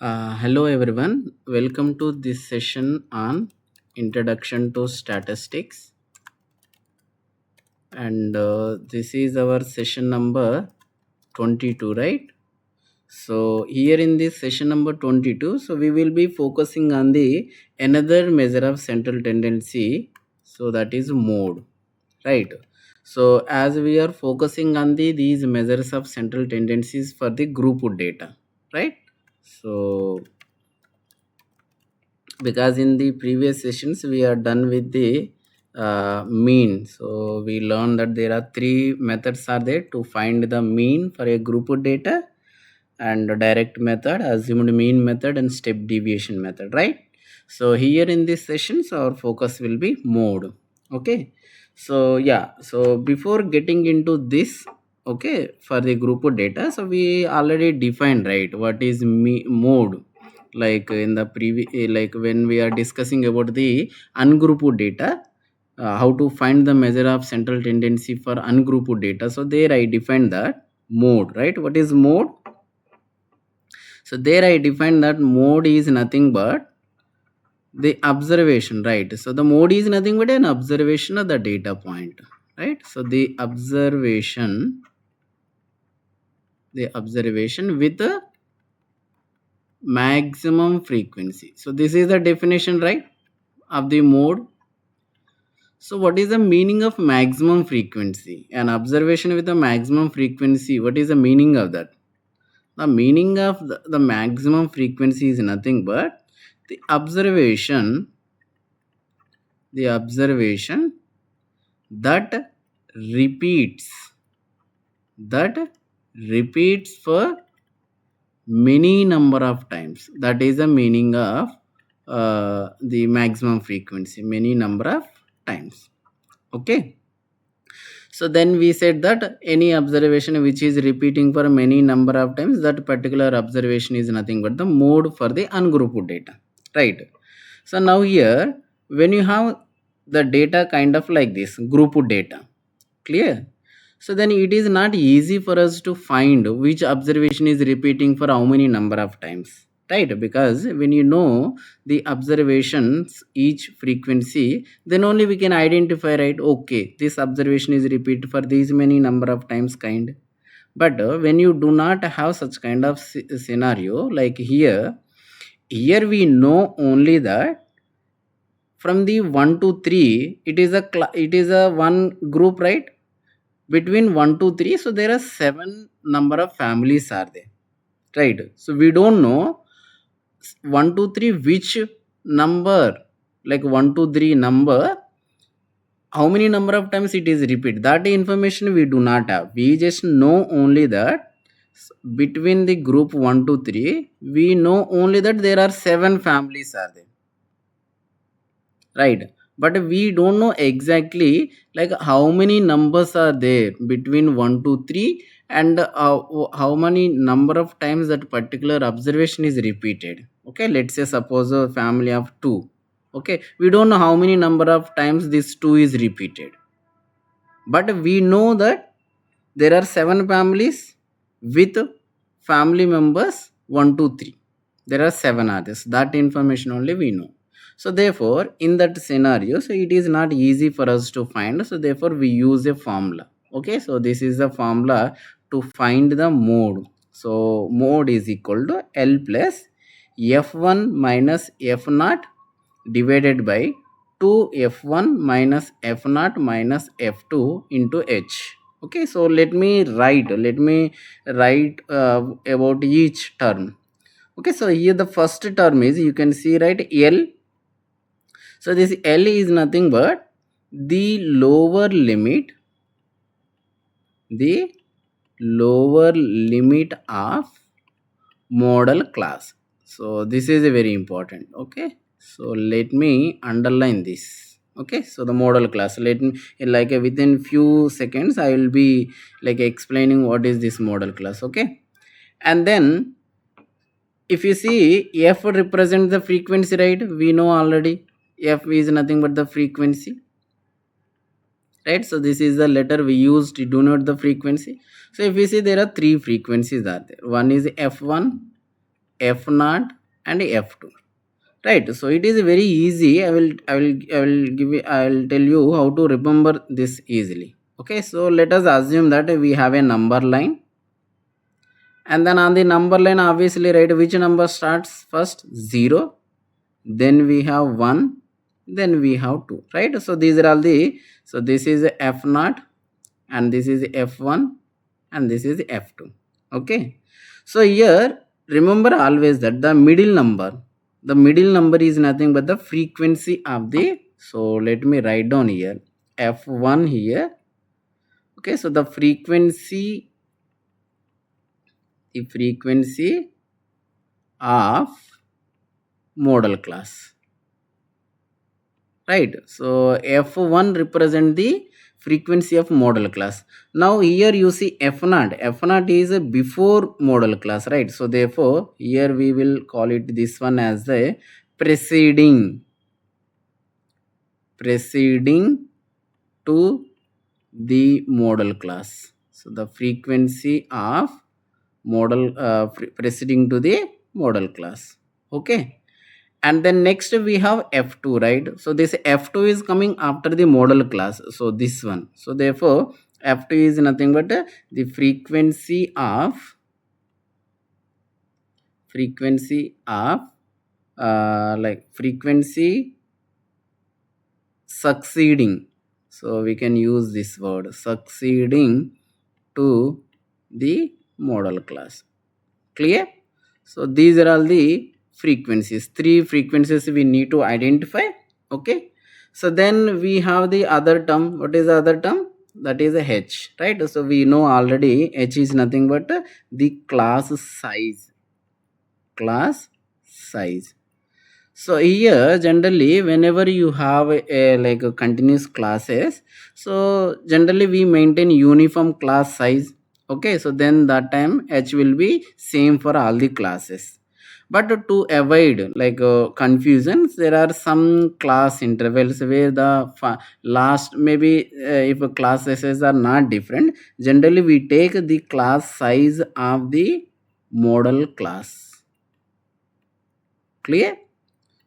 Hello everyone, welcome to this session on Introduction to Statistics, and this is our session number 22, right? So here in this session number 22, so we will be focusing on the another measure of central tendency, so that is mode, right? So as we are focusing on these measures of central tendencies for the group data, right? So because in the previous sessions we are done with the mean, so we learned that there are three methods are there to find the mean for a group of data, and a direct method, assumed mean method, and step deviation method, right? So here in this sessions our focus will be mode. Okay, so yeah, so before getting into this, okay, for the group of data, so we already defined, right, what is mode, like in the previous, like when we are discussing about the ungrouped data, how to find the measure of central tendency for ungrouped data. So there I defined that mode, right? What is mode? So there I defined that mode is nothing but the observation, right? So the mode is nothing but an observation of the data point, right? So the observation with a maximum frequency. So this is the definition, right, of the mode. So what is the meaning of maximum frequency? An observation with a maximum frequency. What is the meaning of that? The meaning of the maximum frequency is nothing but the observation that repeats that repeats for many number of times. That is the meaning of the maximum frequency, many number of times. Okay, so then we said that any observation which is repeating for many number of times, that particular observation is nothing but the mode for the ungrouped data, right? So now here, when you have the data kind of like this grouped data, clear, so then it is not easy for us to find which observation is repeating for how many number of times, right? Because when you know the observations each frequency, then only we can identify, right, okay, this observation is repeated for these many number of times kind. But when you do not have such kind of scenario, like here we know only that from the 1 to 3 it is a one group, right? Between 1 to 3, so there are 7 number of families are there, right? So we don't know 1 to 3 which number, like 1 to 3 number, how many number of times it is repeat, that information we do not have. We just know only that between the group 1 to 3, we know only that there are 7 families are there, right? But we don't know exactly like how many numbers are there between 1 to 3, and how many number of times that particular observation is repeated. Okay, let's say suppose a family of 2. Okay, we don't know how many number of times this 2 is repeated, but we know that there are 7 families with family members 1 to 3. There are 7 others, that information only we know. So therefore in that scenario, so it is not easy for us to find, so therefore we use a formula. Okay, so this is the formula to find the mode. So mode is equal to L plus f1 minus f0 divided by 2f1 minus f0 minus f2 into h. Okay, so let me write about each term. Okay, so here the first term is, you can see, right, L. So this L is nothing but the the lower limit of model class. So this is a very important. Okay, so let me underline this. Okay, so the model class, let me, like within few seconds I will be like explaining what is this model class. Okay, and then if you see f represents the frequency, right? We know already f is nothing but the frequency, right? So this is the letter we used to denote the frequency. So if we see, there are three frequencies are there. One is f1, f naught and f2, right? So it is very easy. I will give you, I'll tell you how to remember this easily. Okay, so let us assume that we have a number line, and then on the number line, obviously, right, which number starts first? 0, then we have 1, then we have 2, right? So these are all the, so this is f naught, and this is f1, and this is f2. Okay, so here remember always that the middle number is nothing but the frequency of the, so let me write down here f1 here. Okay, so the frequency of model class, right? So f1 represent the frequency of model class. Now here you see f naught is a before model class, right? So therefore here we will call it this one as the preceding to the model class. So the frequency of model preceding to the model class. Okay, and then next we have f2, right? So this f2 is coming after the model class, so this one. So therefore f2 is nothing but the frequency succeeding, so we can use this word succeeding to the model class. Clear? So these are all the frequencies, three frequencies we need to identify. Okay, so then we have the other term. What is the other term? That is a h, right? So we know already h is nothing but the class size. So here generally whenever you have like a continuous classes, so generally we maintain uniform class size. Okay, so then that time h will be same for all the classes. But to avoid like confusions, there are some class intervals where the last maybe if class sizes are not different, generally we take the class size of the model class. Clear?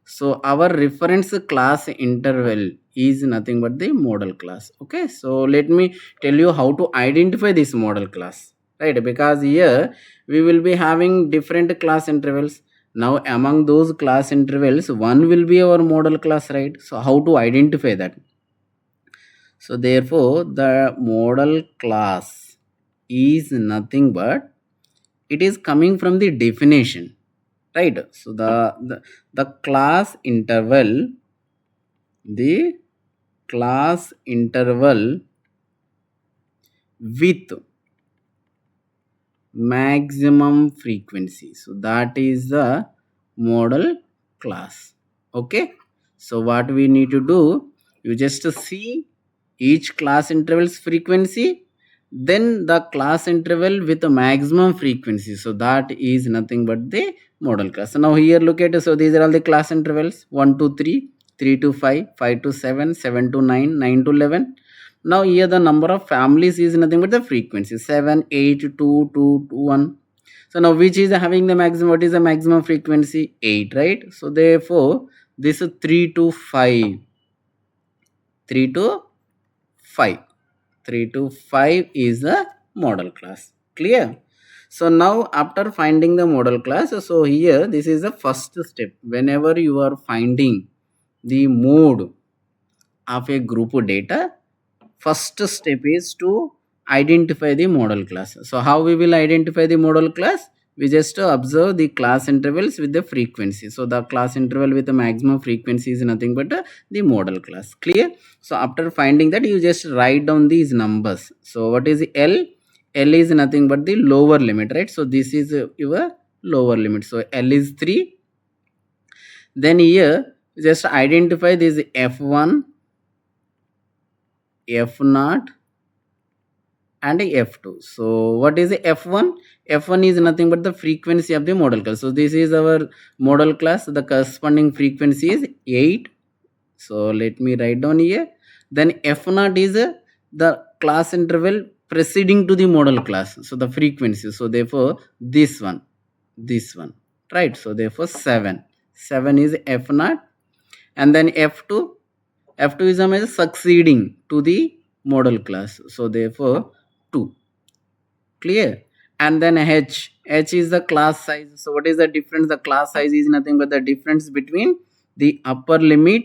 So our reference class interval is nothing but the model class. Okay, so let me tell you how to identify this model class, right? Because here we will be having different class intervals. Now among those class intervals, one will be our model class, right? So how to identify that? So therefore the model class is nothing but, it is coming from the definition, right? So the the class interval with maximum frequency, so that is the model class. Okay, so what we need to do, you just see each class interval's frequency, then the class interval with the maximum frequency, so that is nothing but the model class. So now here look at, so these are all the class intervals: 1 to 3, 3 to 5, 5 to 7, 7 to 9, 9 to 11. Now here the number of families is nothing but the frequency: 7, 8, 2, 2, 2, 1. So now which is having the maximum? What is the maximum frequency? 8, right? So therefore this is 3 to 5, 3 to 5, 3 to 5 is the model class. Clear? So now after finding the model class, so here this is the first step. Whenever you are finding the mode of a group data, first step is to identify the model class. So how we will identify the model class? We just observe the class intervals with the frequency. So the class interval with the maximum frequency is nothing but the model class. Clear? So after finding that, you just write down these numbers. So what is L? L is nothing but the lower limit, right? So this is your lower limit. So L is 3. Then here just identify this F1, F0 and F2. So what is the F1? F1 is nothing but the frequency of the model class. So this is our model class. The corresponding frequency is 8. So let me write down here. Then F0 is the class interval preceding to the model class. So the frequency. So therefore this one, right? So therefore 7 is f naught, and then f2 is a succeeding to the model class, so therefore 2. Clear? And then h is the class size. So what is the difference? The class size is nothing but the difference between the upper limit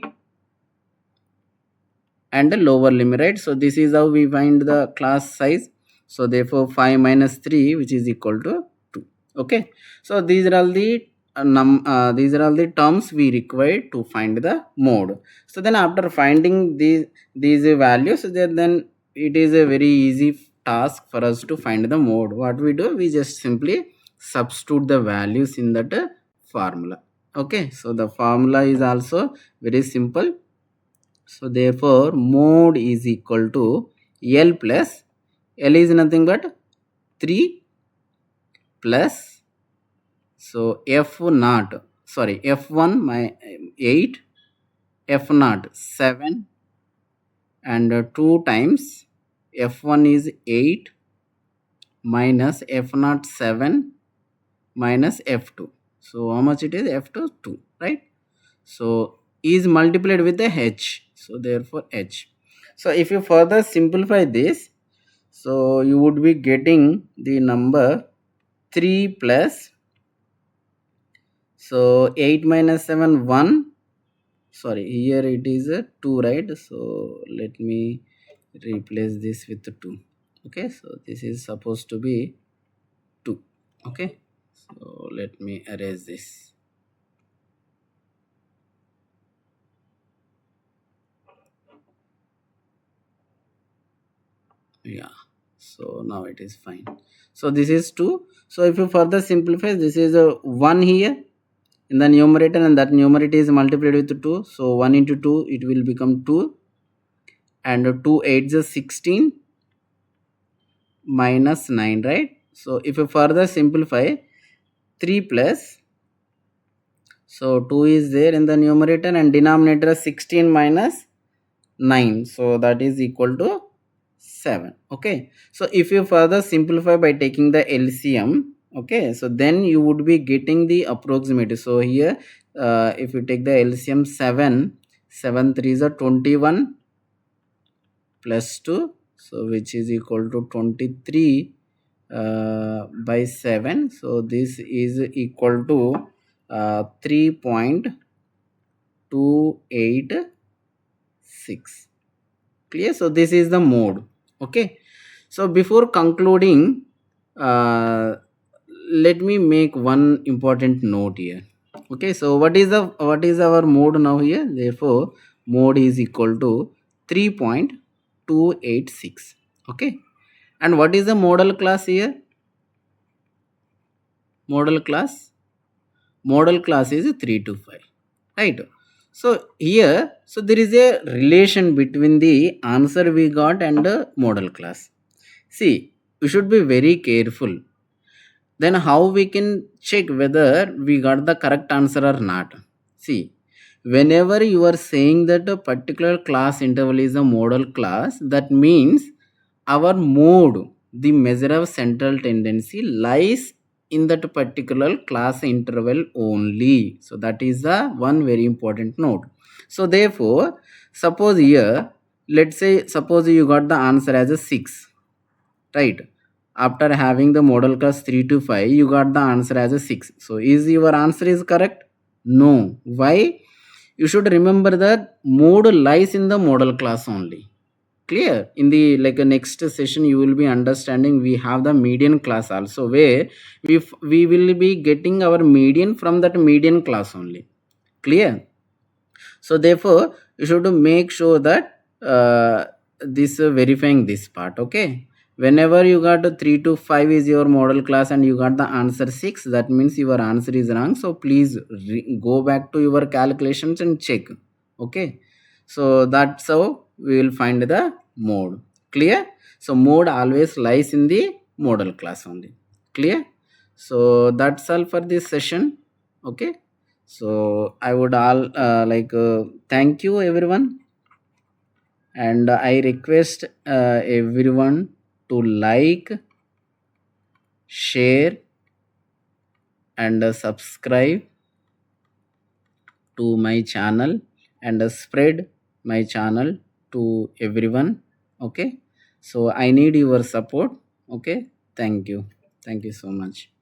and the lower limit, right? So this is how we find the class size. So therefore 5 minus 3, which is equal to 2. Okay, so these are all the these are all the terms we require to find the mode. So then after finding these values, then it is a very easy task for us to find the mode. What we do, we just simply substitute the values in that formula. Okay, so the formula is also very simple. So therefore mode is equal to L plus, L is nothing but 3 plus, so F naught, sorry, F1 my 8, F naught 7, and 2 times F1 is 8 minus F naught 7 minus F2. So how much it is? F2 2, right? So is multiplied with the h, so therefore h. So if you further simplify this, so you would be getting the number 3 plus, so 8 minus 7 1, sorry, here it is a 2, right? So let me replace this with 2. Okay, so this is supposed to be 2. Okay, so let me erase this. Yeah, so now it is fine. So this is 2. So if you further simplify, this is a 1 here in the numerator, and that numerator is multiplied with 2. So 1 into 2, it will become 2, and 2 8 is 16 minus 9, right? So if you further simplify, 3 plus, so 2 is there in the numerator, and denominator 16 minus 9, so that is equal to 7. Okay, so if you further simplify by taking the LCM, okay, so then you would be getting the approximate. So here if you take the LCM, 7 3 is 21 plus 2, so which is equal to 23 by 7. So this is equal to 3.286. Clear? So this is the mode. Okay, so before concluding, let me make one important note here. Okay, so what is our mode now here? Therefore mode is equal to 3.286. Okay, and what is the model class here? Model class is 3 to 5, right? So here, so there is a relation between the answer we got and the model class. See, we should be very careful. Then how we can check whether we got the correct answer or not? See, whenever you are saying that a particular class interval is a model class, that means our mode, the measure of central tendency, lies in that particular class interval only. So that is the one very important note. So therefore, suppose here, let's say, suppose you got the answer as a 6, right? After having the model class 3 to 5, you got the answer as a 6. So is your answer is correct? No. Why? You should remember that mode lies in the model class only. Clear? In the next session you will be understanding, we have the median class also, where we will be getting our median from that median class only. Clear? So therefore you should make sure that this verifying this part. Okay, whenever you got 3 to 5 is your model class and you got the answer 6, that means your answer is wrong. So please go back to your calculations and check. Okay, so that's how we will find the mode. Clear? So mode always lies in the model class only. Clear? So that's all for this session. Okay, so I would all thank you everyone, and I request everyone to like, share, and subscribe to my channel and spread my channel to everyone. Okay, so I need your support. Okay, thank you so much.